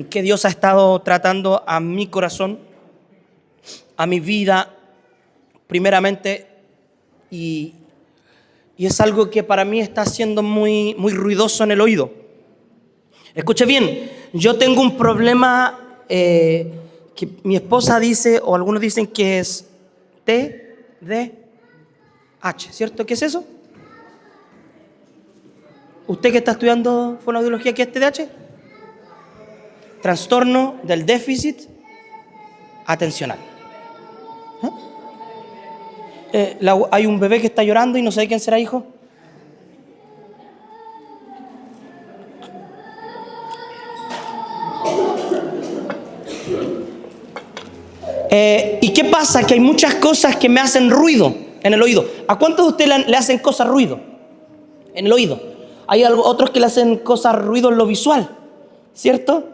que Dios ha estado tratando a mi corazón, a mi vida, primeramente, y es algo que para mí está siendo muy ruidoso en el oído. Escuche bien, yo tengo un problema que mi esposa dice, o algunos dicen que es TDAH, ¿cierto? ¿Qué es eso? ¿Usted que está estudiando fonoaudiología, qué es TDAH? Trastorno del déficit atencional. Hay un bebé que está llorando y no sé quién será, hijo. ¿Y qué pasa? Que hay muchas cosas que me hacen ruido en el oído. ¿A cuántos de ustedes le hacen cosas ruido en el oído? Hay otros que le hacen cosas ruido en lo visual, ¿cierto?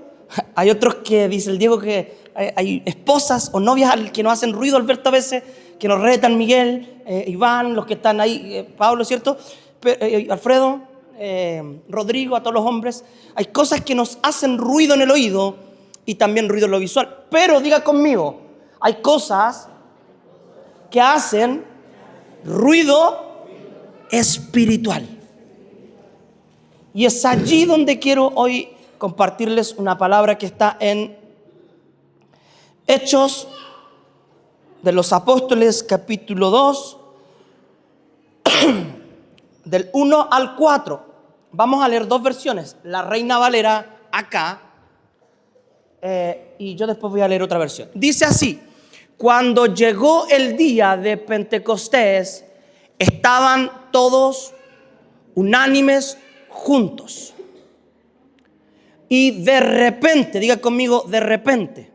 Hay otros que, dice el Diego, que hay esposas o novias que nos hacen ruido, Alberto, a veces, que nos retan, Miguel, Iván, los que están ahí, Pablo, ¿cierto? Alfredo, Rodrigo, a todos los hombres. Hay cosas que nos hacen ruido en el oído y también ruido en lo visual. Pero diga conmigo, hay cosas que hacen ruido espiritual. Y es allí donde quiero hoy compartirles una palabra que está en Hechos de los Apóstoles, capítulo 2, del 1 al 4. Vamos a leer dos versiones, la Reina Valera acá, y yo después voy a leer otra versión. Dice así: cuando llegó el día de Pentecostés, estaban todos unánimes juntos. Y de repente, diga conmigo, de repente.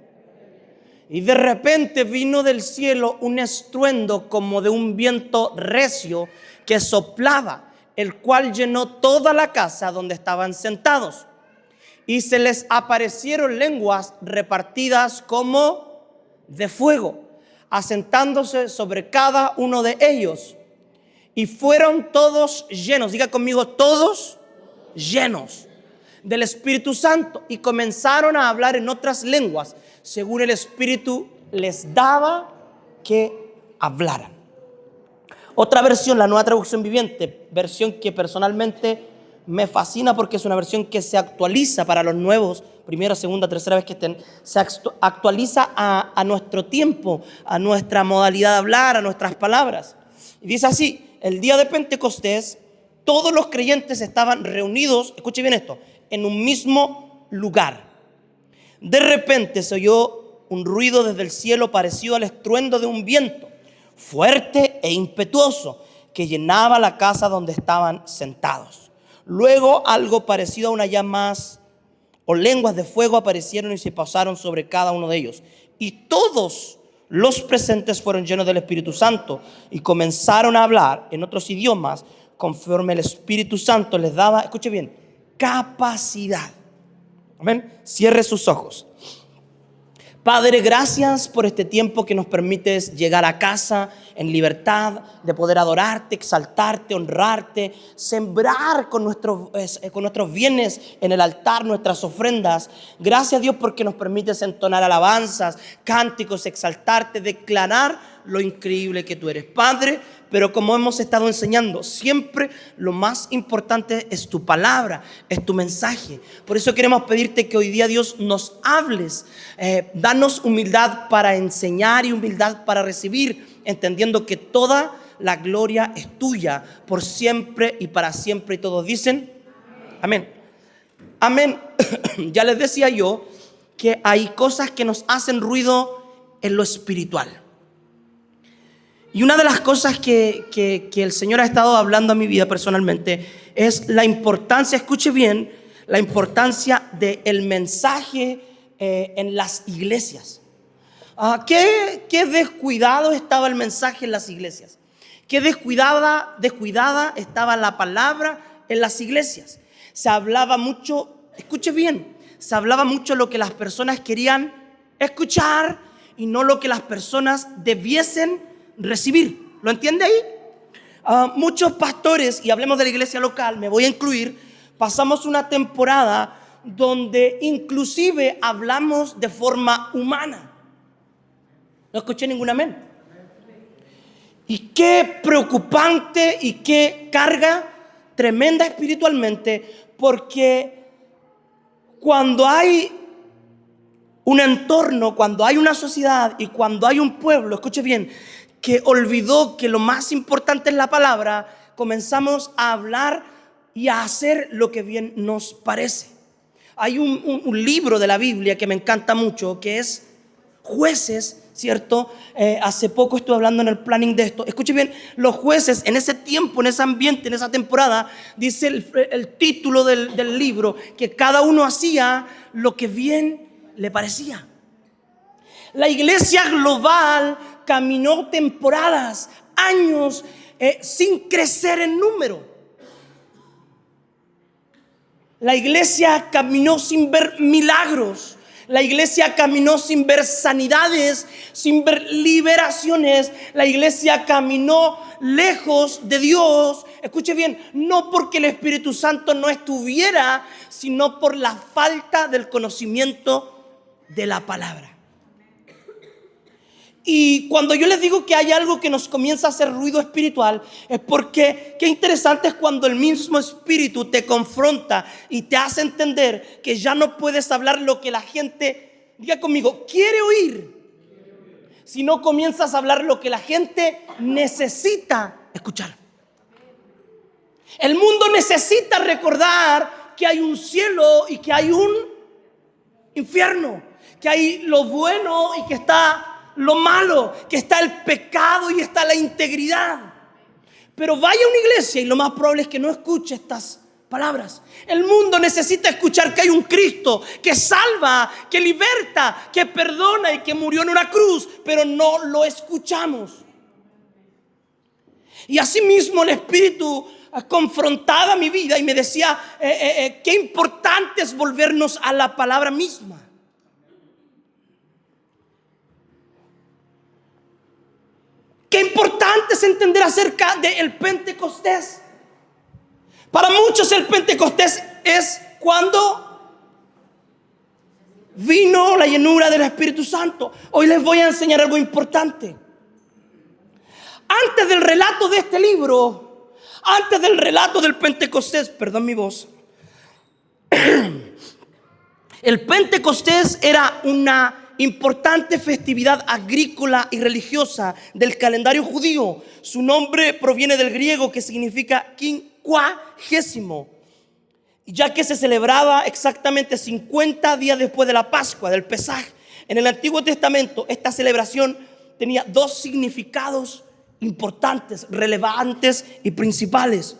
Y de repente vino del cielo un estruendo como de un viento recio que soplaba, el cual llenó toda la casa donde estaban sentados. Y se les aparecieron lenguas repartidas como de fuego, asentándose sobre cada uno de ellos. Y fueron todos llenos, diga conmigo, todos llenos del Espíritu Santo, y comenzaron a hablar en otras lenguas, según el Espíritu les daba que hablaran. Otra versión, la Nueva Traducción Viviente, versión que personalmente me fascina porque es una versión que se actualiza para los nuevos, primera, segunda, tercera vez que estén, se actualiza a nuestro tiempo, a nuestra modalidad de hablar, a nuestras palabras. Y dice así: el día de Pentecostés, todos los creyentes estaban reunidos, escuche bien esto, en un mismo lugar. De repente se oyó un ruido desde el cielo parecido al estruendo de un viento, fuerte e impetuoso, que llenaba la casa donde estaban sentados. Luego algo parecido a unas llamas o lenguas de fuego aparecieron y se posaron sobre cada uno de ellos. Y todos los presentes fueron llenos del Espíritu Santo y comenzaron a hablar en otros idiomas conforme el Espíritu Santo les daba, escuche bien, capacidad. Amén. Cierre sus ojos. Padre, gracias por este tiempo que nos permites llegar a casa en libertad, de poder adorarte, exaltarte, honrarte, sembrar con nuestros bienes en el altar, nuestras ofrendas. Gracias, Dios, porque nos permites entonar alabanzas, cánticos, exaltarte, declarar lo increíble que tú eres, Padre. Pero como hemos estado enseñando, siempre lo más importante es tu palabra, es tu mensaje. Por eso queremos pedirte que hoy día, Dios, nos hables. Danos humildad para enseñar y humildad para recibir, entendiendo que toda la gloria es tuya por siempre y para siempre. Y todos dicen amén. Amén. Ya les decía yo que hay cosas que nos hacen ruido en lo espiritual. Y una de las cosas que el Señor ha estado hablando a mi vida personalmente es la importancia, escuche bien, la importancia del mensaje en las iglesias. ¿Qué descuidado estaba el mensaje en las iglesias? ¿Qué descuidada estaba la palabra en las iglesias? Se hablaba mucho, escuche bien, se hablaba mucho lo que las personas querían escuchar y no lo que las personas debiesen recibir. ¿Lo entiende ahí? Muchos pastores, y hablemos de la iglesia local, me voy a incluir, pasamos una temporada donde inclusive hablamos de forma humana. No escuché ningún amén. Y qué preocupante y qué carga tremenda espiritualmente, porque cuando hay un entorno, cuando hay una sociedad y cuando hay un pueblo, escuche bien, que olvidó que lo más importante es la palabra, comenzamos a hablar y a hacer lo que bien nos parece. Hay un libro de la Biblia que me encanta mucho, que es Jueces, ¿cierto? Hace poco estuve hablando en el planning de esto. Escuche bien, los jueces en ese tiempo, en ese ambiente, en esa temporada, dice el título del libro, que cada uno hacía lo que bien le parecía. La iglesia global caminó temporadas, años, sin crecer en número. La iglesia caminó sin ver milagros. La iglesia caminó sin ver sanidades, sin ver liberaciones. La iglesia caminó lejos de Dios. Escuche bien, no porque el Espíritu Santo no estuviera, sino por la falta del conocimiento de la palabra. Y cuando yo les digo que hay algo que nos comienza a hacer ruido espiritual, es porque qué interesante es cuando el mismo Espíritu te confronta y te hace entender que ya no puedes hablar lo que la gente, diga conmigo, quiere oír, sino comienzas a hablar lo que la gente necesita escuchar. El mundo necesita recordar que hay un cielo y que hay un infierno, que hay lo bueno y que está lo malo, que está el pecado y está la integridad. Pero vaya a una iglesia y lo más probable es que no escuche estas palabras. El mundo necesita escuchar que hay un Cristo que salva, que liberta, que perdona y que murió en una cruz, pero no lo escuchamos. Y así mismo el Espíritu confrontaba mi vida y me decía qué importante es volvernos a la palabra misma. Qué importante es entender acerca del Pentecostés. Para muchos el Pentecostés es cuando vino la llenura del Espíritu Santo. Hoy les voy a enseñar algo importante. Antes del relato de este libro, antes del relato del Pentecostés, perdón mi voz, el Pentecostés era una importante festividad agrícola y religiosa del calendario judío. Su nombre proviene del griego, que significa quincuagésimo, ya que se celebraba exactamente 50 días después de la Pascua, del Pesaj. En el Antiguo Testamento esta celebración tenía dos significados importantes, relevantes y principales.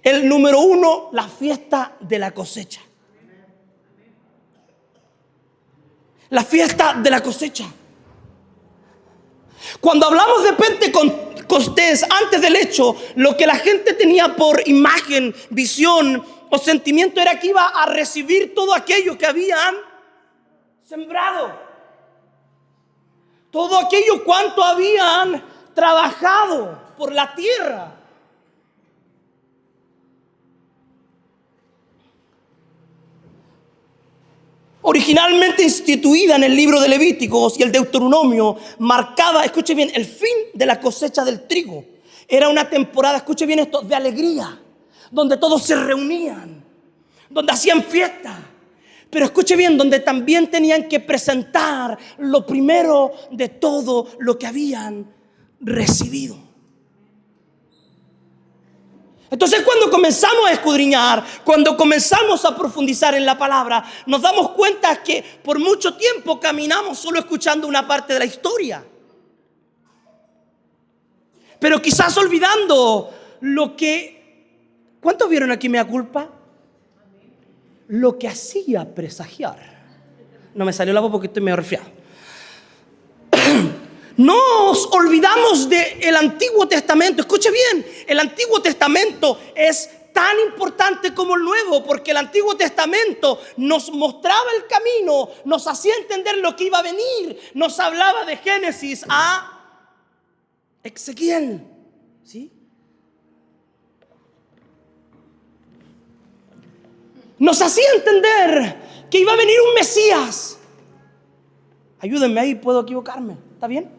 El número uno, la fiesta de la cosecha. La fiesta de la cosecha. Cuando hablamos de Pentecostés, antes del hecho, lo que la gente tenía por imagen, visión o sentimiento era que iba a recibir todo aquello que habían sembrado, todo aquello cuanto habían trabajado por la tierra. Originalmente instituida en el libro de Levíticos y el Deuteronomio, marcaba, escuche bien, el fin de la cosecha del trigo. Era una temporada, escuche bien esto, de alegría, donde todos se reunían, donde hacían fiesta. Pero escuche bien, donde también tenían que presentar lo primero de todo lo que habían recibido. Entonces, cuando comenzamos a escudriñar, cuando comenzamos a profundizar en la palabra, nos damos cuenta que por mucho tiempo caminamos solo escuchando una parte de la historia, pero quizás olvidando lo que... ¿Cuántos vieron aquí mea culpa? Lo que hacía presagiar. No me salió la voz porque estoy medio resfriado. Nos olvidamos del Antiguo Testamento. Escuche bien, el Antiguo Testamento es tan importante como el Nuevo, porque el Antiguo Testamento nos mostraba el camino, nos hacía entender lo que iba a venir, nos hablaba de Génesis a Ezequiel, ¿sí? nos hacía entender que iba a venir un Mesías. Ayúdenme ahí, puedo equivocarme, ¿está bien?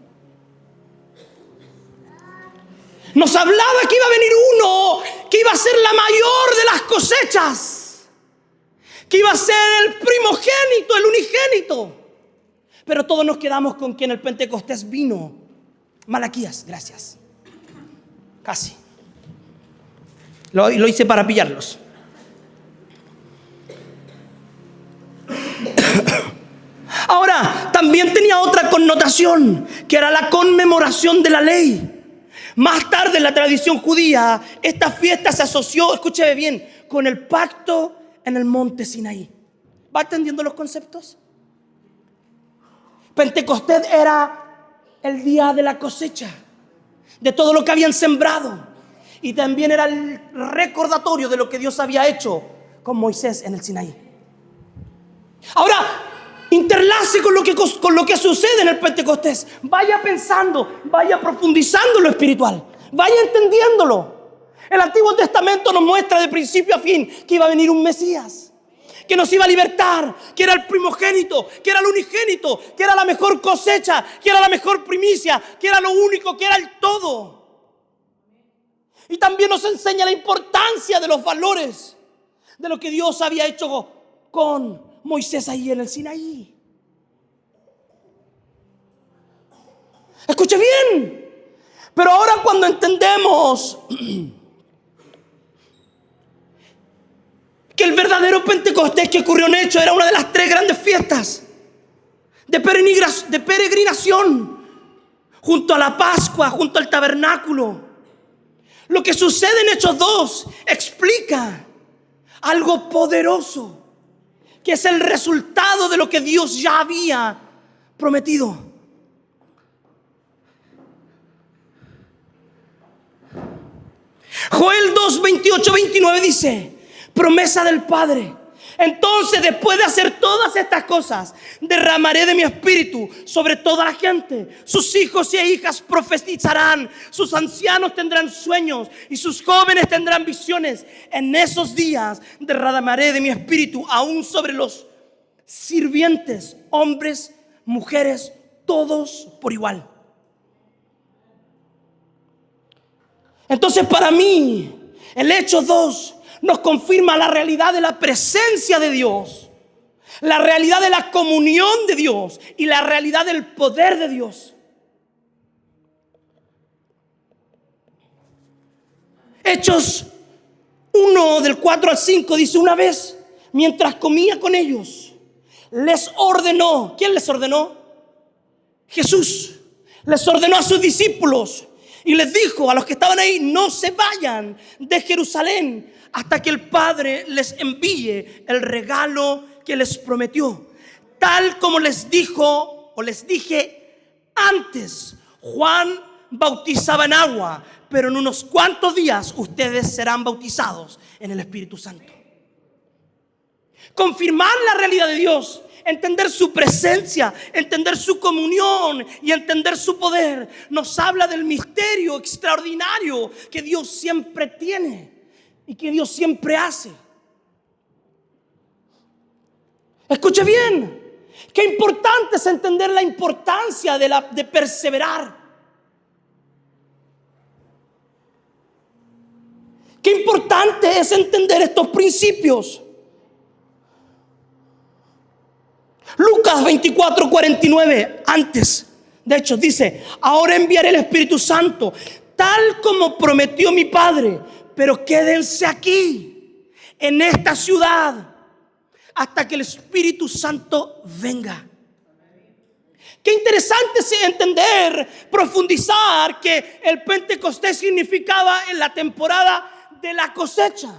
Nos hablaba que iba a venir uno que iba a ser la mayor de las cosechas, que iba a ser el primogénito, el unigénito. Pero todos nos quedamos con que en el Pentecostés vino Malaquías, gracias. Casi. Lo hice para pillarlos. Ahora, también tenía otra connotación, que era la conmemoración de la ley. Más tarde en la tradición judía, esta fiesta se asoció, escúcheme bien, con el pacto en el monte Sinaí. ¿Va entendiendo los conceptos? Pentecostés era el día de la cosecha, de todo lo que habían sembrado. Y también era el recordatorio de lo que Dios había hecho con Moisés en el Sinaí. Ahora, interlace con lo que sucede en el Pentecostés. Vaya pensando, vaya profundizando en lo espiritual, vaya entendiéndolo. El Antiguo Testamento nos muestra de principio a fin que iba a venir un Mesías, que nos iba a libertar, que era el primogénito, que era el unigénito, que era la mejor cosecha, que era la mejor primicia, que era lo único, que era el todo. Y también nos enseña la importancia de los valores de lo que Dios había hecho con Moisés ahí en el Sinaí. Escuche bien. Pero ahora cuando entendemos que el verdadero Pentecostés que ocurrió en Hechos era una de las 3 grandes fiestas de peregrinación, junto a la Pascua, junto al tabernáculo. Lo que sucede en Hechos 2 explica algo poderoso, que es el resultado de lo que Dios ya había prometido. Joel 2, 28, 29 dice: promesa del Padre. Entonces, después de hacer todas estas cosas, derramaré de mi espíritu sobre toda la gente. Sus hijos y hijas profetizarán, sus ancianos tendrán sueños y sus jóvenes tendrán visiones. En esos días derramaré de mi espíritu aún sobre los sirvientes, hombres, mujeres, todos por igual. Entonces, para mí, el Hecho 2 nos confirma la realidad de la presencia de Dios, la realidad de la comunión de Dios y la realidad del poder de Dios. Hechos 1 del 4 al 5 dice: una vez, mientras comía con ellos, les ordenó. ¿Quién les ordenó? Jesús. Les ordenó a sus discípulos y les dijo a los que estaban ahí: no se vayan de Jerusalén hasta que el Padre les envíe el regalo que les prometió. Tal como les dijo o les dije antes, Juan bautizaba en agua, pero en unos cuantos días ustedes serán bautizados en el Espíritu Santo. Confirmar la realidad de Dios, entender su presencia, entender su comunión y entender su poder, nos habla del misterio extraordinario que Dios siempre tiene y que Dios siempre hace. Escuche bien, qué importante es entender la importancia de perseverar. Qué importante es entender estos principios. Lucas 24:49, antes, de hecho, dice: ahora enviaré el Espíritu Santo, tal como prometió mi Padre, pero quédense aquí, en esta ciudad, hasta que el Espíritu Santo venga. Qué interesante es entender, profundizar que el Pentecostés significaba en la temporada de la cosecha.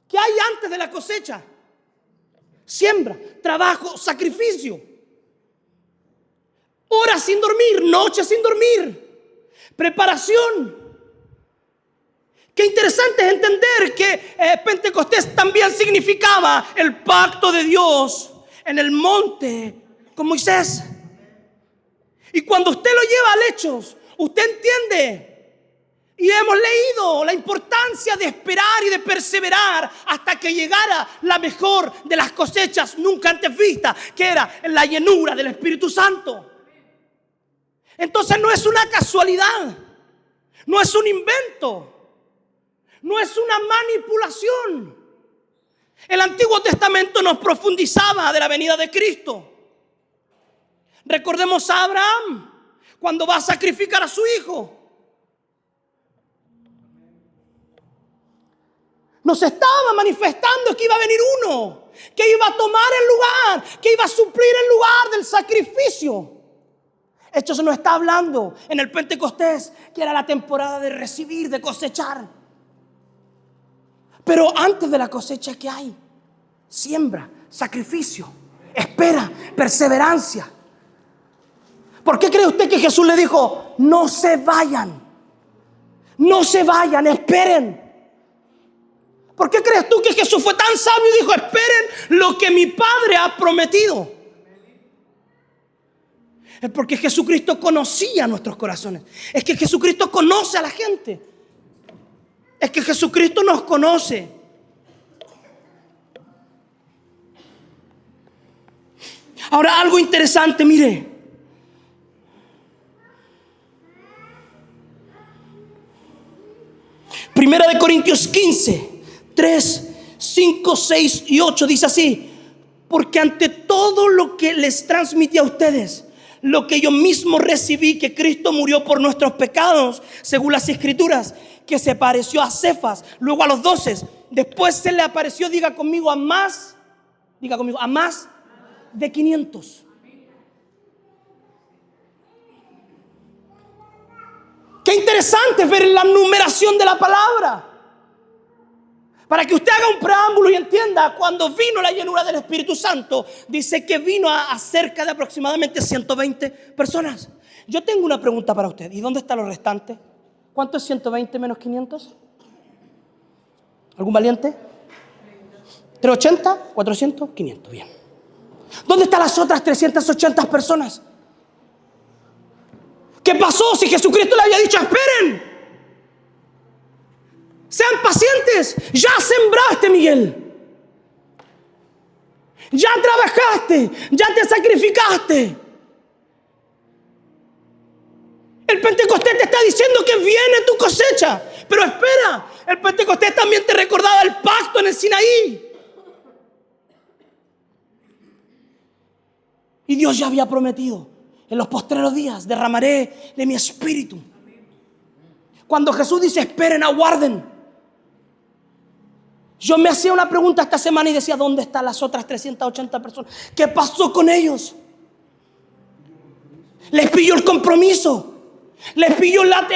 ¿Qué hay antes de la cosecha? Siembra, trabajo, sacrificio. Horas sin dormir, noches sin dormir, preparación. Qué interesante es entender que Pentecostés también significaba el pacto de Dios en el monte con Moisés. Y cuando usted lo lleva al Hechos, usted entiende Y hemos leído la importancia de esperar y de perseverar hasta que llegara la mejor de las cosechas nunca antes vista, que era la llenura del Espíritu Santo. Entonces no es una casualidad, no es un invento, no es una manipulación. El Antiguo Testamento nos profundizaba de la venida de Cristo. Recordemos a Abraham cuando va a sacrificar a su hijo. Nos estaba manifestando que iba a venir uno, que iba a tomar el lugar, que iba a suplir el lugar del sacrificio. Esto se nos está hablando en el Pentecostés, que era la temporada de recibir, de cosechar. Pero antes de la cosecha, ¿qué hay? Siembra, sacrificio, espera, perseverancia. ¿Por qué cree usted que Jesús le dijo, no se vayan, esperen? ¿Por qué crees tú que Jesús fue tan sabio y dijo, esperen lo que mi Padre ha prometido? Es porque Jesucristo conocía nuestros corazones. Es que Jesucristo conoce a la gente. Es que Jesucristo nos conoce. Ahora, algo interesante, mire. Primera de Corintios 15, 3, 5, 6 y 8 dice así: porque ante todo lo que les transmití a ustedes, lo que yo mismo recibí, que Cristo murió por nuestros pecados, según las Escrituras, que se apareció a Cefas, luego a los 12, después se le apareció, diga conmigo, a más de 500. Qué interesante ver la numeración de la palabra. Para que usted haga un preámbulo y entienda, cuando vino la llenura del Espíritu Santo, dice que vino a cerca de aproximadamente 120 personas. Yo tengo una pregunta para usted. ¿Y dónde están los restantes? ¿Cuánto es 120 menos 500? ¿Algún valiente? ¿380? ¿400? 500, bien. ¿Dónde están las otras 380 personas? ¿Qué pasó si Jesucristo le había dicho, esperen? Sean pacientes. Ya sembraste, Miguel. Ya trabajaste. Ya te sacrificaste. El Pentecostés te está diciendo que viene tu cosecha. Pero espera, el Pentecostés también te recordaba el pacto en el Sinaí. Y Dios ya había prometido, en los postreros días derramaré de mi espíritu. Cuando Jesús dice esperen, aguarden, yo me hacía una pregunta esta semana y decía, ¿dónde están las otras 380 personas? ¿Qué pasó con ellos? Les pilló el compromiso, les pilló la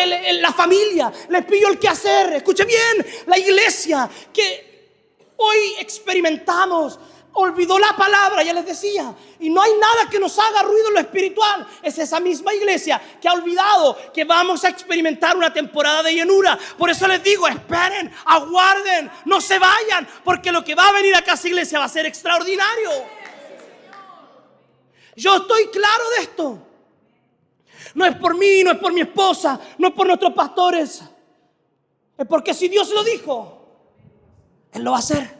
familia, les pilló el quehacer. Escuche bien, la iglesia que hoy experimentamos olvidó la palabra, ya les decía, y no hay nada que nos haga ruido en lo espiritual. Es esa misma iglesia que ha olvidado que vamos a experimentar una temporada de llenura. Por eso les digo, esperen, aguarden, no se vayan, porque lo que va a venir a Casa Iglesia va a ser extraordinario. Yo estoy claro de esto. No es por mí, no es por mi esposa, no es por nuestros pastores. Es porque si Dios lo dijo, Él lo va a hacer.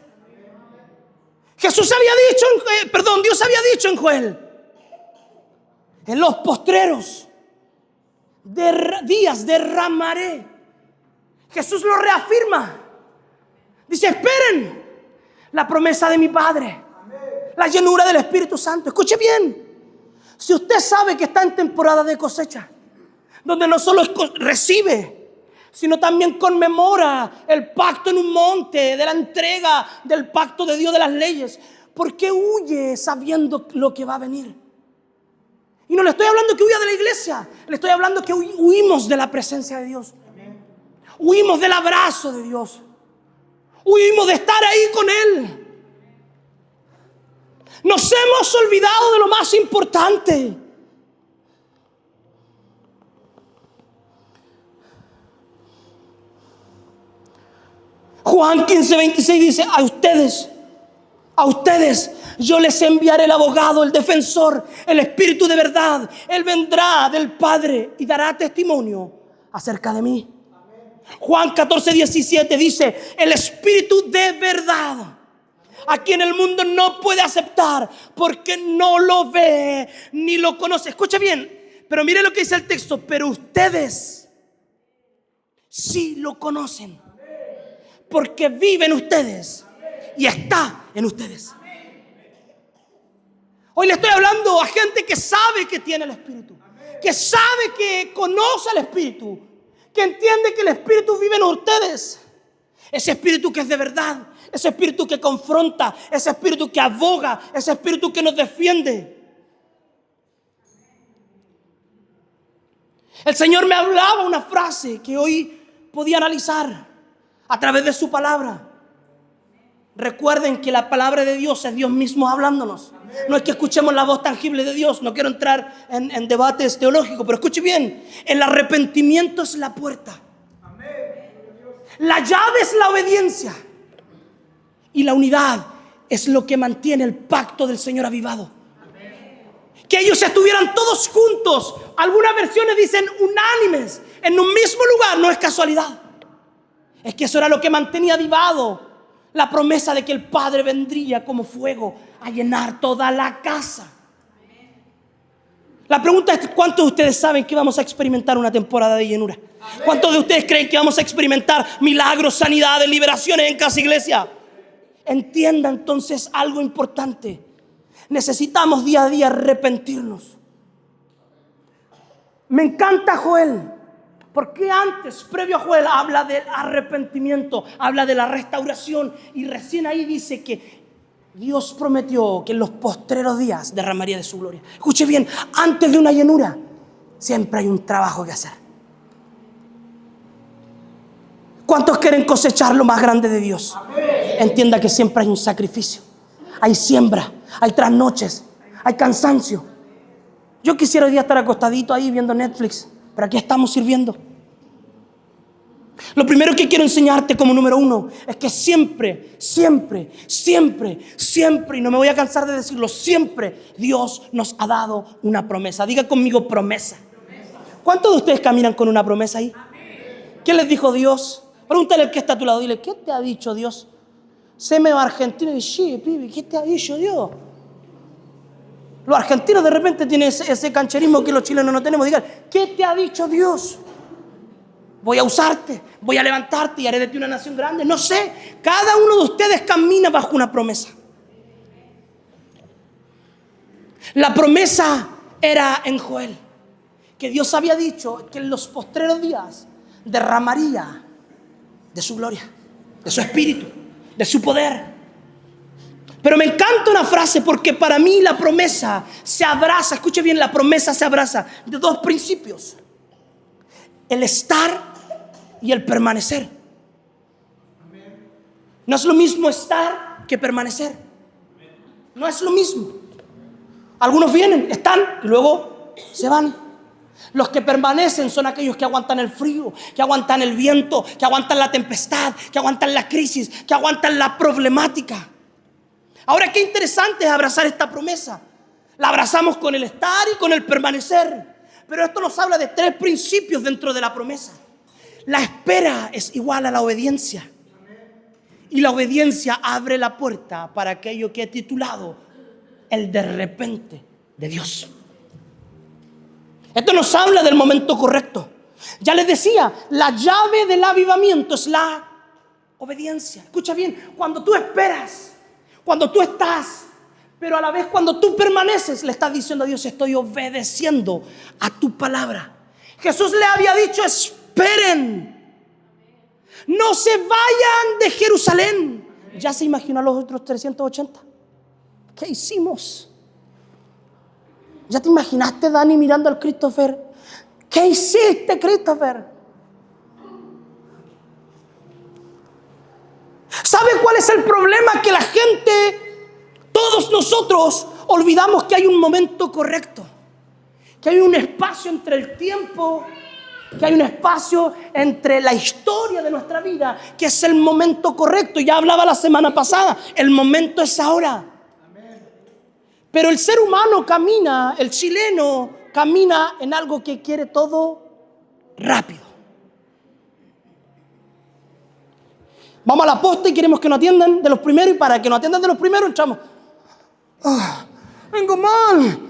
Dios había dicho en Joel, en los postreros días derramaré. Jesús lo reafirma. Dice, esperen la promesa de mi Padre, la llenura del Espíritu Santo. Escuche bien. Si usted sabe que está en temporada de cosecha, donde no solo recibe, sino también conmemora el pacto en un monte de la entrega del pacto de Dios de las leyes, ¿por qué huye sabiendo lo que va a venir? Y no le estoy hablando que huya de la iglesia, le estoy hablando que huimos de la presencia de Dios. Huimos del abrazo de Dios. Huimos de estar ahí con Él. Nos hemos olvidado de lo más importante. Juan 15:26 dice, a ustedes yo les enviaré el abogado, el defensor, el Espíritu de verdad. Él vendrá del Padre y dará testimonio acerca de mí. Juan 14:17 dice: el Espíritu de verdad, a quien el mundo no puede aceptar porque no lo ve ni lo conoce. Escucha bien, pero mire lo que dice el texto: pero ustedes sí lo conocen, porque vive en ustedes y está en ustedes. Hoy le estoy hablando a gente que sabe que tiene el Espíritu, que sabe que conoce el Espíritu, que entiende que el Espíritu vive en ustedes. Ese Espíritu que es de verdad, ese Espíritu que confronta, ese Espíritu que aboga, ese Espíritu que nos defiende. El Señor me hablaba una frase que hoy podía analizar a través de su palabra. Recuerden que la palabra de Dios es Dios mismo hablándonos. No es que escuchemos la voz tangible de Dios. No quiero entrar en debates teológicos, pero escuche bien: el arrepentimiento es la puerta. La llave es la obediencia. Y la unidad es lo que mantiene el pacto del Señor avivado. Que ellos estuvieran todos juntos. Algunas versiones dicen unánimes, en un mismo lugar. No es casualidad. Es que eso era lo que mantenía avivado la promesa de que el Padre vendría como fuego a llenar toda la casa. La pregunta es: ¿cuántos de ustedes saben que vamos a experimentar una temporada de llenura? ¿Cuántos de ustedes creen que vamos a experimentar milagros, sanidades, liberaciones en Casa Iglesia? Entienda entonces algo importante: necesitamos día a día arrepentirnos. Me encanta Joel, porque antes, previo a Joel, habla del arrepentimiento, habla de la restauración, y recién ahí dice que Dios prometió que en los postreros días derramaría de su gloria. Escuche bien: antes de una llenura siempre hay un trabajo que hacer. ¿Cuántos quieren cosechar lo más grande de Dios? Entienda que siempre hay un sacrificio, hay siembra, hay trasnoches, hay cansancio. Yo quisiera hoy día estar acostadito ahí viendo Netflix, pero aquí estamos sirviendo. Lo primero que quiero enseñarte como número uno es que siempre, y no me voy a cansar de decirlo, siempre Dios nos ha dado una promesa. Diga conmigo: promesa. ¿Cuántos de ustedes caminan con una promesa ahí? ¿Qué les dijo Dios? Pregúntale al que está a tu lado, dile: ¿qué te ha dicho Dios? Se me va argentino y dice: sí, pibe, ¿qué te ha dicho Dios? Los argentinos de repente tienen ese cancherismo que los chilenos no tenemos. Digan: ¿qué te ha dicho Dios? Voy a usarte, voy a levantarte y haré de ti una nación grande. No sé, cada uno de ustedes camina bajo una promesa. La promesa era en Joel, que Dios había dicho que en los postreros días derramaría de su gloria, de su espíritu, de su poder. Pero me encanta una frase, porque para mí la promesa se abraza, escuche bien, la promesa se abraza de dos principios: el estar y el permanecer. No es lo mismo estar que permanecer. No es lo mismo. Algunos vienen, están y luego se van. Los que permanecen son aquellos que aguantan el frío, que aguantan el viento, que aguantan la tempestad, que aguantan la crisis, que aguantan la problemática. Ahora, qué interesante es abrazar esta promesa. La abrazamos con el estar y con el permanecer. Pero esto nos habla de tres principios dentro de la promesa. La espera es igual a la obediencia. Y la obediencia abre la puerta para aquello que he titulado el de repente de Dios. Esto nos habla del momento correcto. Ya les decía, la llave del avivamiento es la obediencia. Escucha bien: cuando tú esperas, cuando tú estás, pero a la vez cuando tú permaneces, le estás diciendo a Dios: estoy obedeciendo a tu palabra. Jesús le había dicho: esperen, no se vayan de Jerusalén. ¿Ya se imaginó a los otros 380? ¿Qué hicimos? ¿Ya te imaginaste, Dani, mirando al Christopher? ¿Qué hiciste, Christopher? ¿Sabe cuál es el problema? Que la gente, todos nosotros, olvidamos que hay un momento correcto, que hay un espacio entre el tiempo, que hay un espacio entre la historia de nuestra vida, que es el momento correcto. Ya hablaba la semana pasada, el momento es ahora. Pero el ser humano camina, el chileno camina en algo que quiere todo rápido. Vamos a la posta y queremos que nos atiendan de los primeros, y para que nos atiendan de los primeros entramos. Vengo mal.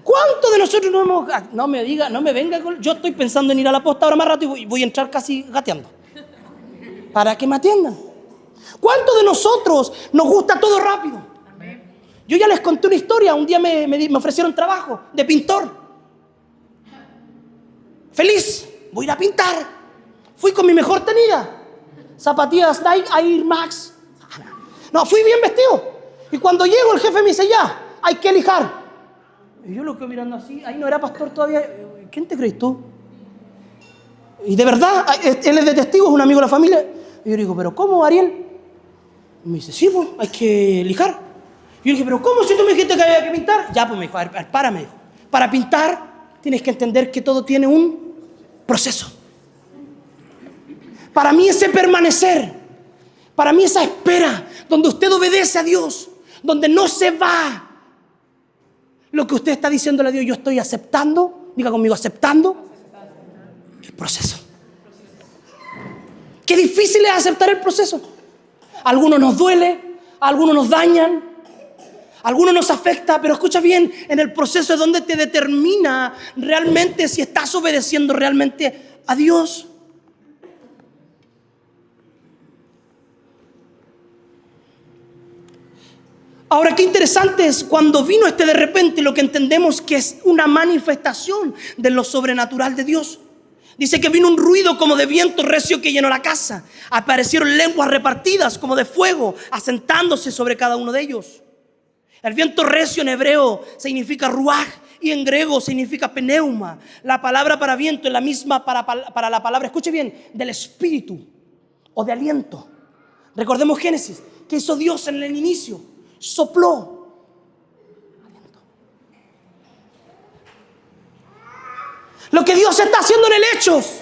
¿Cuántos de nosotros no hemos... No me diga, no me venga con... Yo estoy pensando en ir a la posta ahora más rato y voy a entrar casi gateando. Para que me atiendan. ¿Cuántos de nosotros nos gusta todo rápido? Yo ya les conté una historia. Un día me ofrecieron trabajo de pintor. Feliz. Voy a ir a pintar. Fui con mi mejor tenida. Zapatillas Nike Air Max. No, fui bien vestido. Y cuando llego el jefe me dice, ya, hay que lijar. Y yo lo quedo mirando así. Ahí no era pastor todavía. ¿Quién te crees tú? Y de verdad, él es de testigo, es un amigo de la familia. Y yo digo, ¿pero cómo, Ariel? Y me dice, sí, pues, hay que lijar. Y yo dije, ¿pero cómo si tú me dijiste que había que pintar? Ya, pues me dijo, a ver, me dijo. Para pintar tienes que entender que todo tiene un proceso. Para mí ese permanecer, para mí esa espera, donde usted obedece a Dios, donde no se va lo que usted está diciéndole a Dios, yo estoy aceptando, diga conmigo, aceptando el proceso. Qué difícil es aceptar el proceso. A algunos nos duele, a algunos nos dañan, a algunos nos afecta, pero escucha bien, en el proceso es donde te determina realmente si estás obedeciendo realmente a Dios. Ahora, qué interesante es cuando vino de repente, lo que entendemos que es una manifestación de lo sobrenatural de Dios. Dice que vino un ruido como de viento recio que llenó la casa. Aparecieron lenguas repartidas como de fuego, asentándose sobre cada uno de ellos. El viento recio en hebreo significa ruaj y en griego significa pneuma. La palabra para viento es la misma para la palabra, escuche bien, del espíritu o de aliento. Recordemos Génesis, que hizo Dios en el inicio. Sopló aliento. Lo que Dios está haciendo en el Hechos,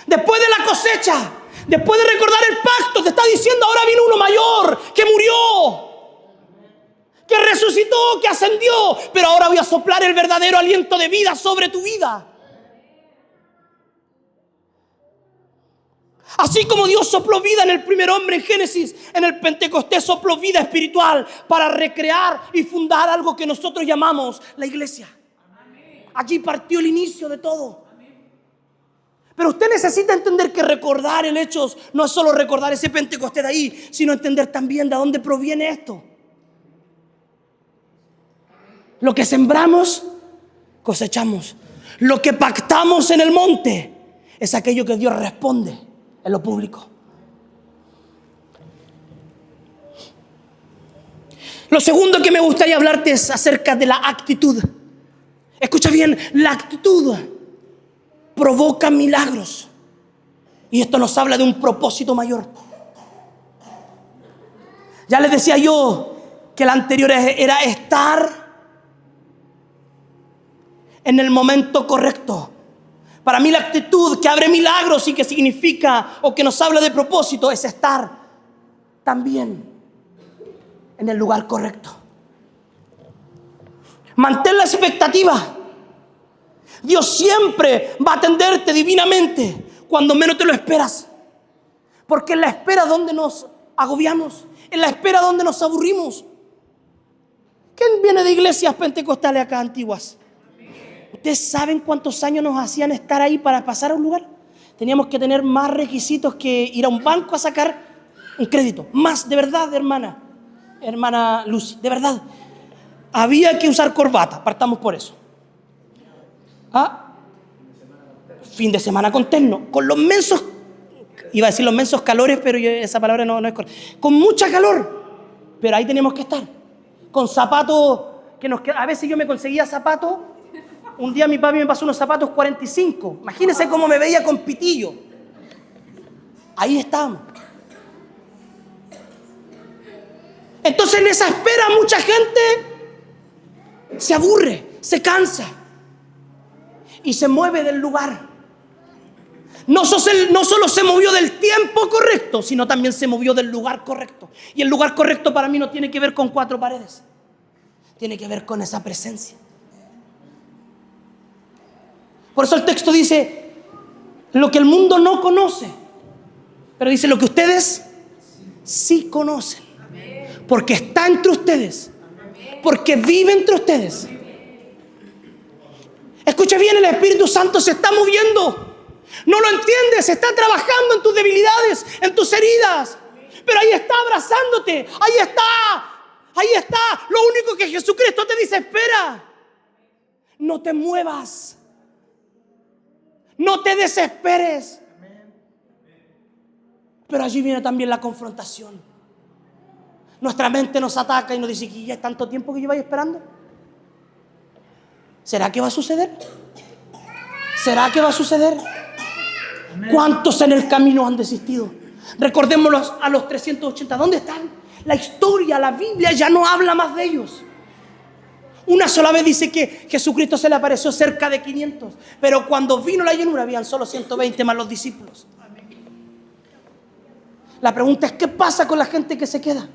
después de la cosecha, después de recordar el pacto, te está diciendo, ahora vino uno mayor que murió, que resucitó, que ascendió, pero ahora voy a soplar el verdadero aliento de vida sobre tu vida. Así como Dios sopló vida en el primer hombre en Génesis, en el Pentecostés sopló vida espiritual para recrear y fundar algo que nosotros llamamos la iglesia. Allí partió el inicio de todo. Pero usted necesita entender que recordar el Hechos no es solo recordar ese Pentecostés de ahí, sino entender también de dónde proviene esto. Lo que sembramos, cosechamos. Lo que pactamos en el monte es aquello que Dios responde en lo público. Lo segundo que me gustaría hablarte es acerca de la actitud. Escucha bien, la actitud provoca milagros. Y esto nos habla de un propósito mayor. Ya les decía yo que la anterior era estar en el momento correcto. Para mí la actitud que abre milagros y que significa o que nos habla de propósito es estar también en el lugar correcto. Mantén la expectativa. Dios siempre va a atenderte divinamente cuando menos te lo esperas. Porque en la espera donde nos agobiamos, en la espera donde nos aburrimos. ¿Quién viene de iglesias pentecostales acá antiguas? ¿Ustedes saben cuántos años nos hacían estar ahí para pasar a un lugar? Teníamos que tener más requisitos que ir a un banco a sacar un crédito. Más, de verdad, hermana Lucy, de verdad. Había que usar corbata, partamos por eso. Fin de semana con terno, con los mensos, iba a decir los mensos calores, pero esa palabra no es correcta. Con mucha calor, pero ahí teníamos que estar. Con zapatos, a veces yo me conseguía zapatos. Un día mi papi me pasó unos zapatos 45. Imagínense cómo me veía con pitillo. Ahí estábamos. Entonces en esa espera mucha gente se aburre, se cansa y se mueve del lugar. No solo se movió del tiempo correcto, sino también se movió del lugar correcto. Y el lugar correcto para mí no tiene que ver con 4 paredes. Tiene que ver con esa presencia. Por eso el texto dice lo que el mundo no conoce, pero dice lo que ustedes sí conocen. Porque está entre ustedes. Porque vive entre ustedes. Escucha bien, el Espíritu Santo se está moviendo. No lo entiendes, está trabajando en tus debilidades, en tus heridas. Pero ahí está abrazándote, ahí está. Lo único que Jesucristo te dice: espera, no te muevas, no te desesperes. Pero allí viene también la confrontación. Nuestra mente nos ataca y nos dice: ¿ya es tanto tiempo que lleváis esperando? ¿Será que va a suceder? ¿Será que va a suceder? ¿Cuántos en el camino han desistido? Recordémoslos a los 380. ¿Dónde están? La historia, la Biblia ya no habla más de ellos. Una sola vez dice que Jesucristo se le apareció cerca de 500. Pero cuando vino la llenura habían solo 120 más los discípulos. La pregunta es: ¿qué pasa con la gente que se queda?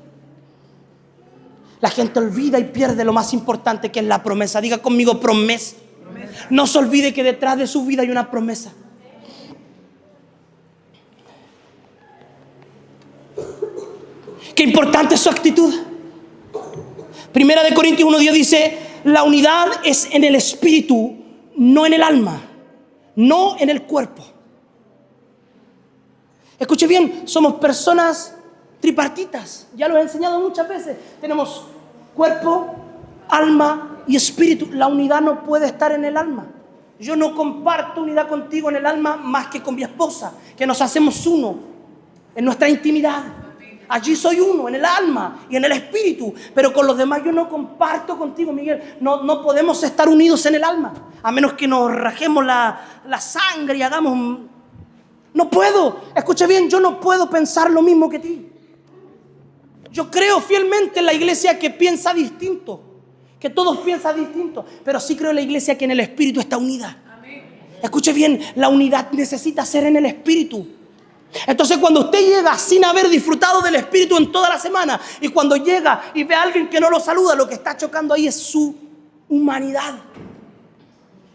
La gente olvida y pierde lo más importante, que es la promesa. Diga conmigo: promesa. No se olvide que detrás de su vida hay una promesa. Qué importante es su actitud. Primera de Corintios 1:10 dice: la unidad es en el espíritu, no en el alma, no en el cuerpo. Escuche bien, somos personas tripartitas. Ya lo he enseñado muchas veces. Tenemos cuerpo, alma y espíritu. La unidad no puede estar en el alma. Yo no comparto unidad contigo en el alma más que con mi esposa, que nos hacemos uno en nuestra intimidad. Allí soy uno, en el alma y en el espíritu. Pero con los demás yo no comparto contigo, Miguel. No podemos estar unidos en el alma, a menos que nos rajemos la sangre y hagamos... No puedo. Escucha bien, yo no puedo pensar lo mismo que ti. Yo creo fielmente en la iglesia que piensa distinto, que todos piensan distinto, pero sí creo en la iglesia que en el espíritu está unida. Escuche bien, la unidad necesita ser en el espíritu. Entonces, cuando usted llega sin haber disfrutado del espíritu en toda la semana, y cuando llega y ve a alguien que no lo saluda, lo que está chocando ahí es su humanidad.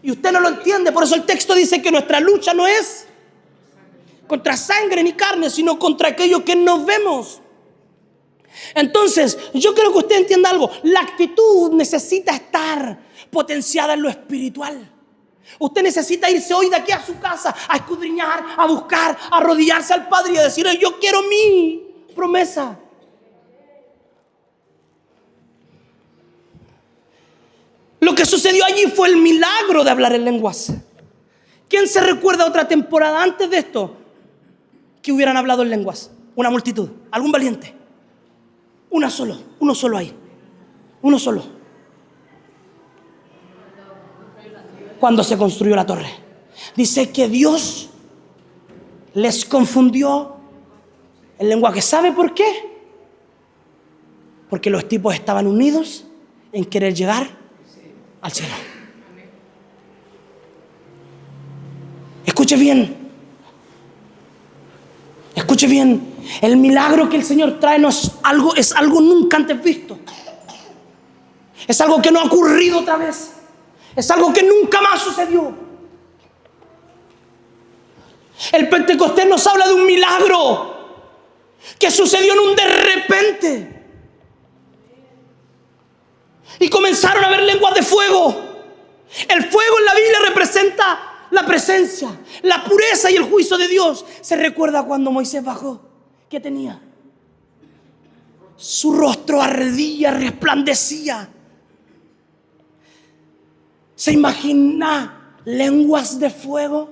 Y usted no lo entiende. Por eso el texto dice que nuestra lucha no es contra sangre ni carne, sino contra aquello que nos vemos. Entonces, yo quiero que usted entienda algo. La actitud necesita estar potenciada en lo espiritual. Usted necesita irse hoy de aquí a su casa a escudriñar, a buscar, a arrodillarse al Padre y a decirle: yo quiero mi promesa. Lo que sucedió allí fue el milagro de hablar en lenguas. ¿Quién se recuerda otra temporada antes de esto que hubieran hablado en lenguas? Una multitud, algún valiente. Uno solo ahí. Uno solo. Cuando se construyó la torre, dice que Dios les confundió el lenguaje. ¿Sabe por qué? Porque los tipos estaban unidos en querer llegar al cielo. Escuche bien. Escuche bien. El milagro que el Señor trae es algo nunca antes visto. Es algo que no ha ocurrido otra vez. Es algo que nunca más sucedió. El Pentecostés nos habla de un milagro que sucedió en un de repente. Y comenzaron a haber lenguas de fuego. El fuego en la Biblia representa la presencia, la pureza y el juicio de Dios. ¿Se recuerda cuando Moisés bajó? ¿Qué tenía? Su rostro ardía, resplandecía. ¿Se imagina lenguas de fuego?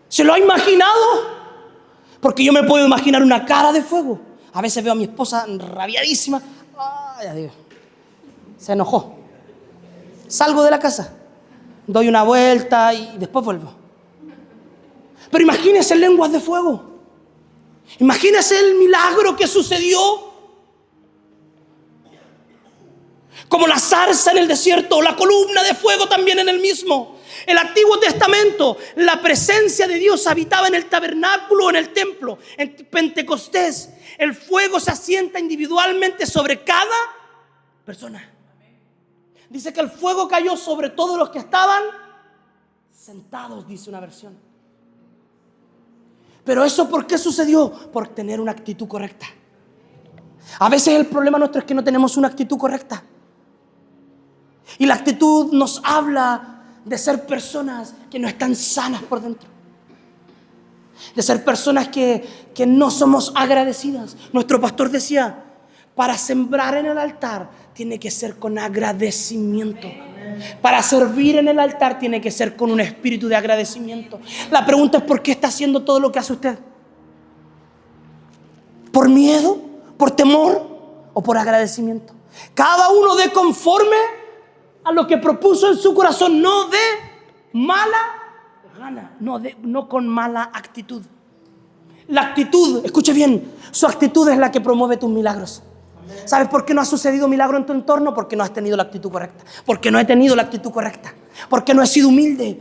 ¿Se lo ha imaginado? Porque yo me puedo imaginar una cara de fuego. A veces veo a mi esposa rabiadísima. Ay, Dios. Se enojó. Salgo de la casa, doy una vuelta y después vuelvo. Pero imagínese lenguas de fuego. Imagínese el milagro que sucedió. Como la zarza en el desierto, o la columna de fuego también en el mismo. El Antiguo Testamento, la presencia de Dios habitaba en el tabernáculo, en el templo. En Pentecostés, el fuego se asienta individualmente sobre cada persona. Dice que el fuego cayó sobre todos los que estaban sentados, dice una versión. Pero ¿eso por qué sucedió? Por tener una actitud correcta. A veces el problema nuestro es que no tenemos una actitud correcta. Y la actitud nos habla de ser personas que no están sanas por dentro. De ser personas que no somos agradecidas. Nuestro pastor decía, para sembrar en el altar tiene que ser con agradecimiento. Para servir en el altar tiene que ser con un espíritu de agradecimiento. La pregunta es, ¿por qué está haciendo todo lo que hace usted? ¿Por miedo? ¿Por temor? ¿O por agradecimiento? Cada uno dé conforme a lo que propuso en su corazón, no de mala gana, no con mala actitud. La actitud, escuche bien, su actitud es la que promueve tus milagros. ¿Sabes por qué no ha sucedido milagro en tu entorno? Porque no has tenido la actitud correcta. Porque no he tenido la actitud correcta. Porque no he sido humilde.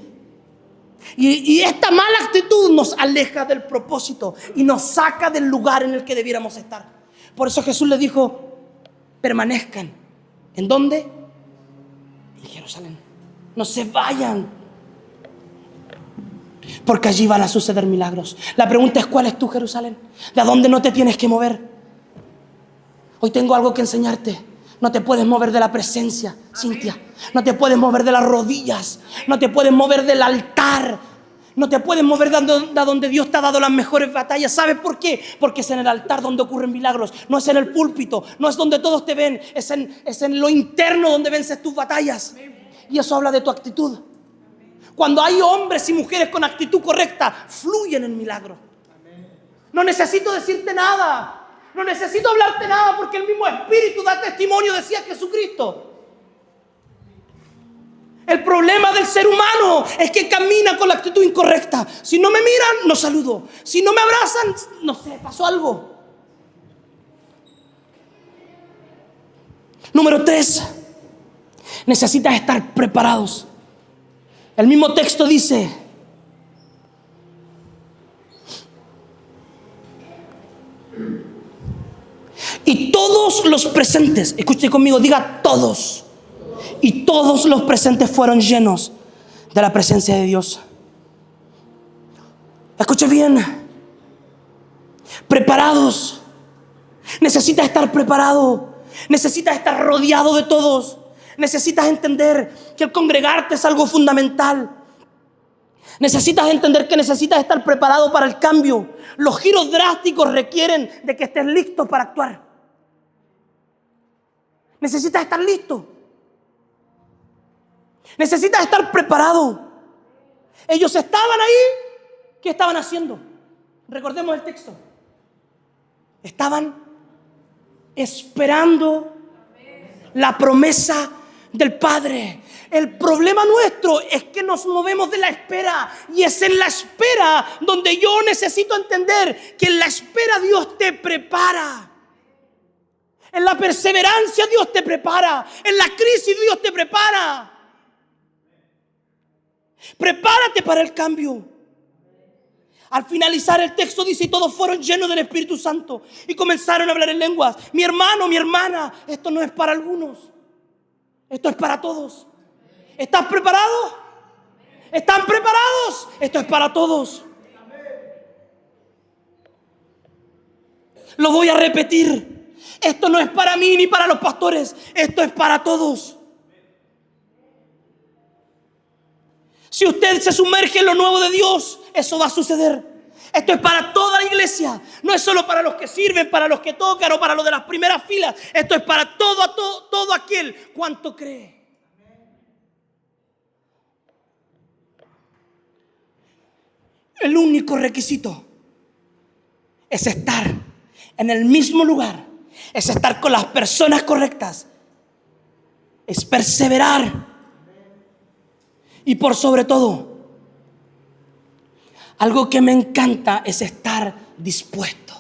Y esta mala actitud nos aleja del propósito y nos saca del lugar en el que debiéramos estar. Por eso Jesús le dijo, permanezcan. ¿En dónde? En Jerusalén. No se vayan. Porque allí van a suceder milagros. La pregunta es, ¿cuál es tu Jerusalén? ¿De dónde no te tienes que mover? Hoy tengo algo que enseñarte. No te puedes mover de la presencia, Cintia. No te puedes mover de las rodillas. No te puedes mover del altar. No te puedes mover de donde Dios te ha dado las mejores batallas. ¿Sabes por qué? Porque es en el altar donde ocurren milagros. No es en el púlpito. No es donde todos te ven. Es en lo interno donde vences tus batallas. Y eso habla de tu actitud. Cuando hay hombres y mujeres con actitud correcta, fluyen en milagro. No necesito decirte nada. No necesito hablarte nada porque el mismo Espíritu da testimonio, decía Jesucristo. El problema del ser humano es que camina con la actitud incorrecta. Si no me miran, no saludo. Si no me abrazan, no sé, pasó algo. Número 3. Necesitas estar preparados. El mismo texto dice, y todos los presentes, escuche conmigo, diga todos. Y todos los presentes fueron llenos de la presencia de Dios. Escuche bien. Preparados. Necesitas estar preparado. Necesitas estar rodeado de todos. Necesitas entender que el congregarte es algo fundamental. Necesitas entender que necesitas estar preparado para el cambio. Los giros drásticos requieren de que estés listo para actuar. Necesitas estar listo. Necesitas estar preparado. Ellos estaban ahí. ¿Qué estaban haciendo? Recordemos el texto. Estaban esperando la promesa del Padre. El problema nuestro es que nos movemos de la espera. Y es en la espera donde yo necesito entender que en la espera Dios te prepara. En la perseverancia Dios te prepara. En la crisis Dios te prepara. Prepárate para el cambio. Al finalizar el texto dice, y todos fueron llenos del Espíritu Santo y comenzaron a hablar en lenguas. Mi hermano, mi hermana, esto no es para algunos. Esto es para todos. ¿Estás preparado? ¿Están preparados? Esto es para todos. Lo voy a repetir. Esto no es para mí ni para los pastores. Esto es para todos. Si usted se sumerge en lo nuevo de Dios, eso va a suceder. Esto es para toda la iglesia. No es solo para los que sirven, para los que tocan o para los de las primeras filas. Esto es para todo aquel cuanto cree. El único requisito es estar en el mismo lugar. Es estar con las personas correctas. Es perseverar. Y por sobre todo, algo que me encanta es estar dispuesto.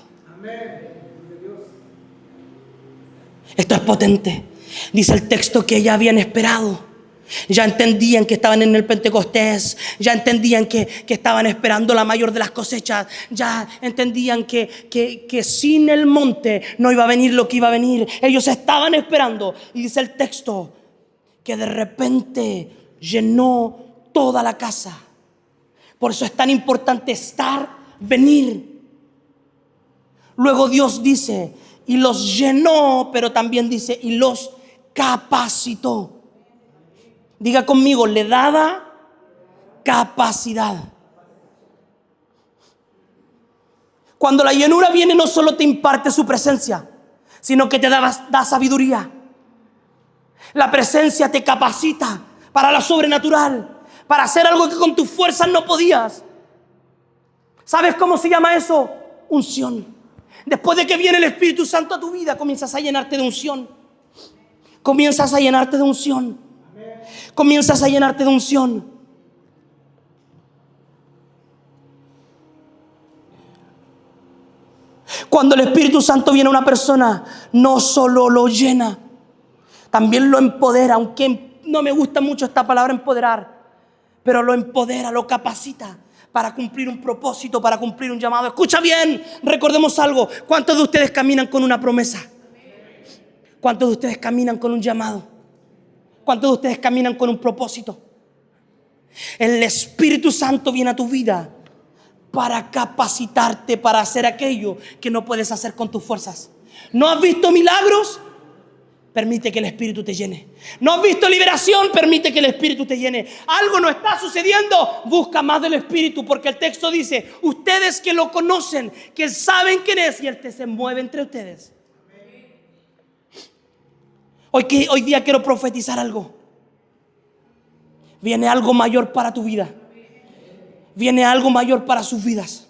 Esto es potente. Dice el texto que ya habían esperado. Ya entendían que estaban en el Pentecostés. Ya entendían que estaban esperando la mayor de las cosechas. Ya entendían que sin el monte no iba a venir lo que iba a venir. Ellos estaban esperando. Y dice el texto que de repente llenó toda la casa. Por eso es tan importante estar venir. Luego Dios dice, y los llenó, pero también dice, y los capacitó. Diga conmigo, le daba capacidad. Cuando la llenura viene, no solo te imparte su presencia, sino que te da sabiduría. La presencia te capacita para lo sobrenatural, para hacer algo que con tus fuerzas no podías. ¿Sabes cómo se llama eso? Unción. Después de que viene el Espíritu Santo a tu vida, comienzas a llenarte de unción. Comienzas a llenarte de unción. Comienzas a llenarte de unción. Cuando el Espíritu Santo viene a una persona, no solo lo llena, también lo empodera. Aunque no me gusta mucho esta palabra empoderar, pero lo empodera, lo capacita para cumplir un propósito, para cumplir un llamado. Escucha bien, recordemos algo. ¿Cuántos de ustedes caminan con una promesa? ¿Cuántos de ustedes caminan con un llamado? ¿Cuántos de ustedes caminan con un propósito? El Espíritu Santo viene a tu vida para capacitarte para hacer aquello que no puedes hacer con tus fuerzas. ¿No has visto milagros? Permite que el Espíritu te llene. ¿No has visto liberación? Permite que el Espíritu te llene. Algo no está sucediendo. Busca más del Espíritu, porque el texto dice, ustedes que lo conocen, que saben quién es, y Él se mueve entre ustedes. Hoy día quiero profetizar algo. Viene algo mayor para tu vida. Viene algo mayor para sus vidas.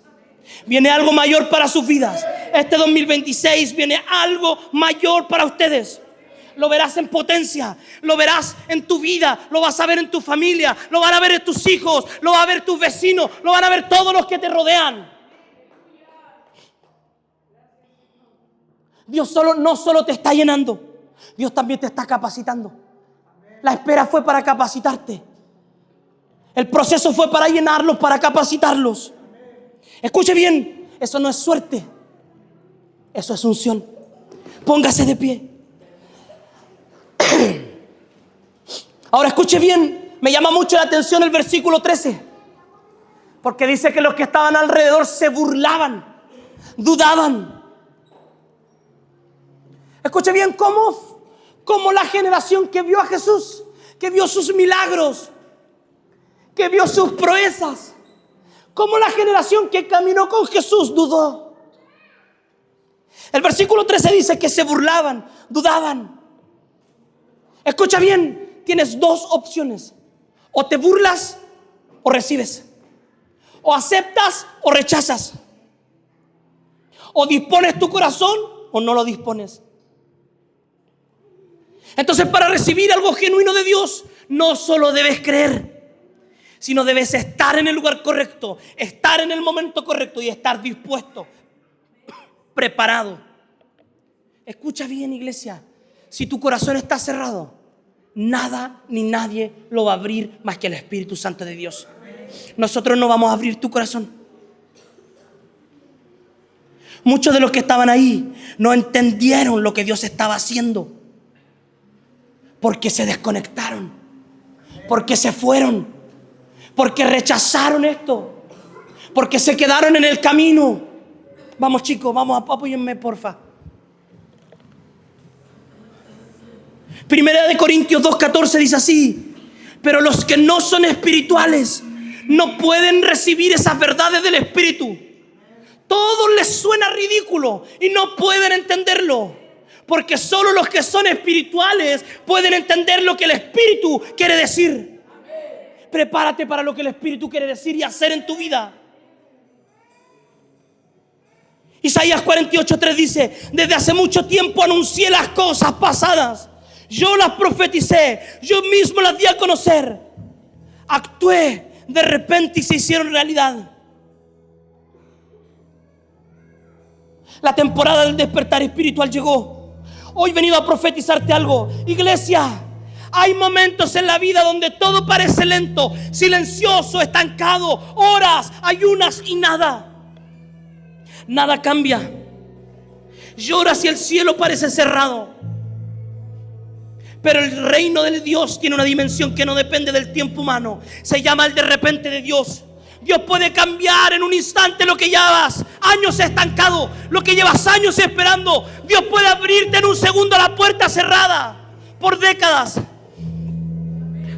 Viene algo mayor para sus vidas. Este 2026 viene algo mayor para ustedes. Lo verás en potencia, lo verás en tu vida, lo vas a ver en tu familia, lo van a ver en tus hijos, lo van a ver tus vecinos, lo van a ver todos los que te rodean. Dios no solo te está llenando, Dios también te está capacitando. La espera fue para capacitarte. El proceso fue para llenarlos, para capacitarlos. Escuche bien, eso no es suerte, eso es unción. Póngase de pie. Ahora escuche bien, me llama mucho la atención el versículo 13, porque dice que los que estaban alrededor se burlaban, dudaban. Escuche bien cómo la generación que vio a Jesús, que vio sus milagros, que vio sus proezas, cómo la generación que caminó con Jesús dudó. El versículo 13 dice que se burlaban, dudaban. Escucha bien, tienes dos opciones. O te burlas o recibes. O aceptas o rechazas. O dispones tu corazón o no lo dispones. Entonces, para recibir algo genuino de Dios, no solo debes creer, sino debes estar en el lugar correcto, estar en el momento correcto y estar dispuesto, preparado. Escucha bien, iglesia. Si tu corazón está cerrado, nada ni nadie lo va a abrir más que el Espíritu Santo de Dios. Nosotros no vamos a abrir tu corazón. Muchos de los que estaban ahí no entendieron lo que Dios estaba haciendo, porque se desconectaron, porque se fueron, porque rechazaron esto, porque se quedaron en el camino. Vamos, chicos, vamos, apóyenme, porfa. Primera de Corintios 2:14 dice así: pero los que no son espirituales no pueden recibir esas verdades del Espíritu. Todo les suena ridículo y no pueden entenderlo, porque solo los que son espirituales pueden entender lo que el Espíritu quiere decir. Prepárate para lo que el Espíritu quiere decir y hacer en tu vida. Isaías 48:3 dice: desde hace mucho tiempo anuncié las cosas pasadas. Yo las profeticé, yo mismo las di a conocer. Actué de repente y se hicieron realidad. La temporada del despertar espiritual llegó. Hoy he venido a profetizarte algo. Iglesia, hay momentos en la vida donde todo parece lento, silencioso, estancado, horas, ayunas y nada. Nada cambia. Lloras y el cielo parece cerrado. Pero el reino de Dios tiene una dimensión que no depende del tiempo humano. Se llama el de repente de Dios. Dios puede cambiar en un instante lo que llevas años estancado, lo que llevas años esperando. Dios puede abrirte en un segundo la puerta cerrada por décadas.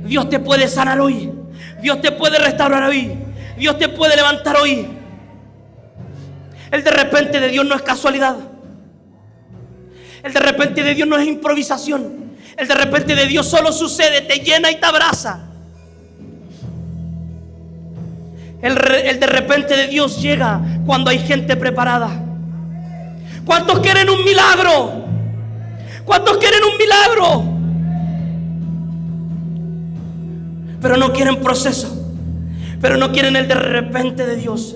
Dios te puede sanar hoy. Dios te puede restaurar hoy. Dios te puede levantar hoy. El de repente de Dios no es casualidad. El de repente de Dios no es improvisación. El de repente de Dios solo sucede, te llena y te abraza. El de repente de Dios llega cuando hay gente preparada. ¿Cuántos quieren un milagro? ¿Cuántos quieren un milagro? Pero no quieren proceso. Pero no quieren el de repente de Dios.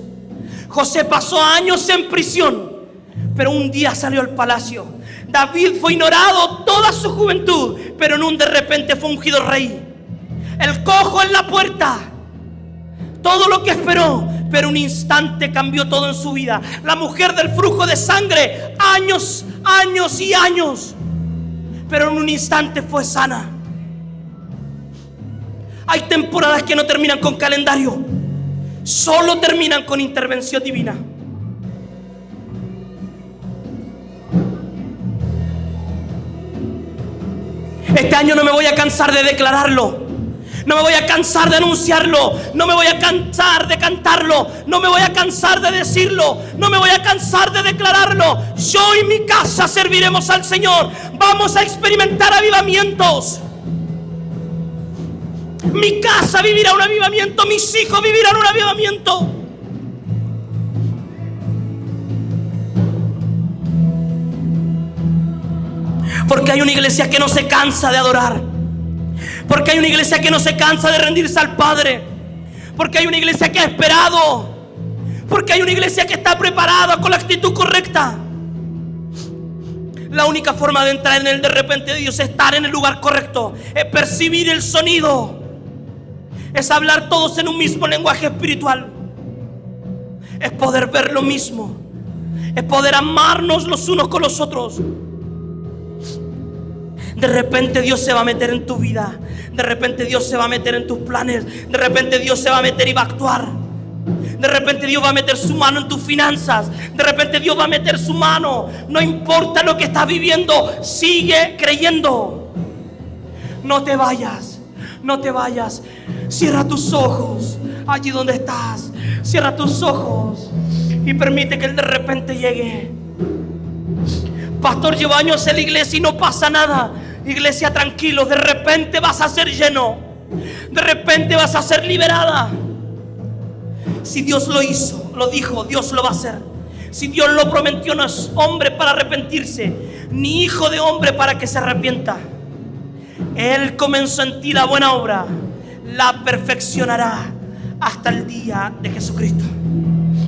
José pasó años en prisión, pero un día salió al palacio. David fue ignorado toda su juventud, pero en un de repente fue ungido rey. El cojo en la puerta, todo lo que esperó, pero un instante cambió todo en su vida. La mujer del flujo de sangre, años y años, pero en un instante fue sana. Hay temporadas que no terminan con calendario, solo terminan con intervención divina. Este año no me voy a cansar de declararlo. No me voy a cansar de anunciarlo. No me voy a cansar de cantarlo. No me voy a cansar de decirlo. No me voy a cansar de declararlo. Yo y mi casa serviremos al Señor. Vamos a experimentar avivamientos. Mi casa vivirá un avivamiento. Mis hijos vivirán un avivamiento. Porque hay una iglesia que no se cansa de adorar. Porque hay una iglesia que no se cansa de rendirse al Padre. Porque hay una iglesia que ha esperado. Porque hay una iglesia que está preparada con la actitud correcta. La única forma de entrar en el de repente de Dios es estar en el lugar correcto. Es percibir el sonido. Es hablar todos en un mismo lenguaje espiritual. Es poder ver lo mismo. Es poder amarnos los unos con los otros. De repente Dios se va a meter en tu vida. De repente Dios se va a meter en tus planes. De repente Dios se va a meter y va a actuar. De repente Dios va a meter su mano en tus finanzas. De repente Dios va a meter su mano. No importa lo que estás viviendo, sigue creyendo. No te vayas. No te vayas. Cierra tus ojos allí donde estás. Cierra tus ojos y permite que el de repente llegue. Pastor, llevo años en la iglesia y no pasa nada. Iglesia, tranquilo, de repente vas a ser lleno. De repente vas a ser liberada. Si Dios lo hizo, lo dijo, Dios lo va a hacer. Si Dios lo prometió, no es hombre para arrepentirse, ni hijo de hombre para que se arrepienta. Él comenzó en ti la buena obra, la perfeccionará hasta el día de Jesucristo.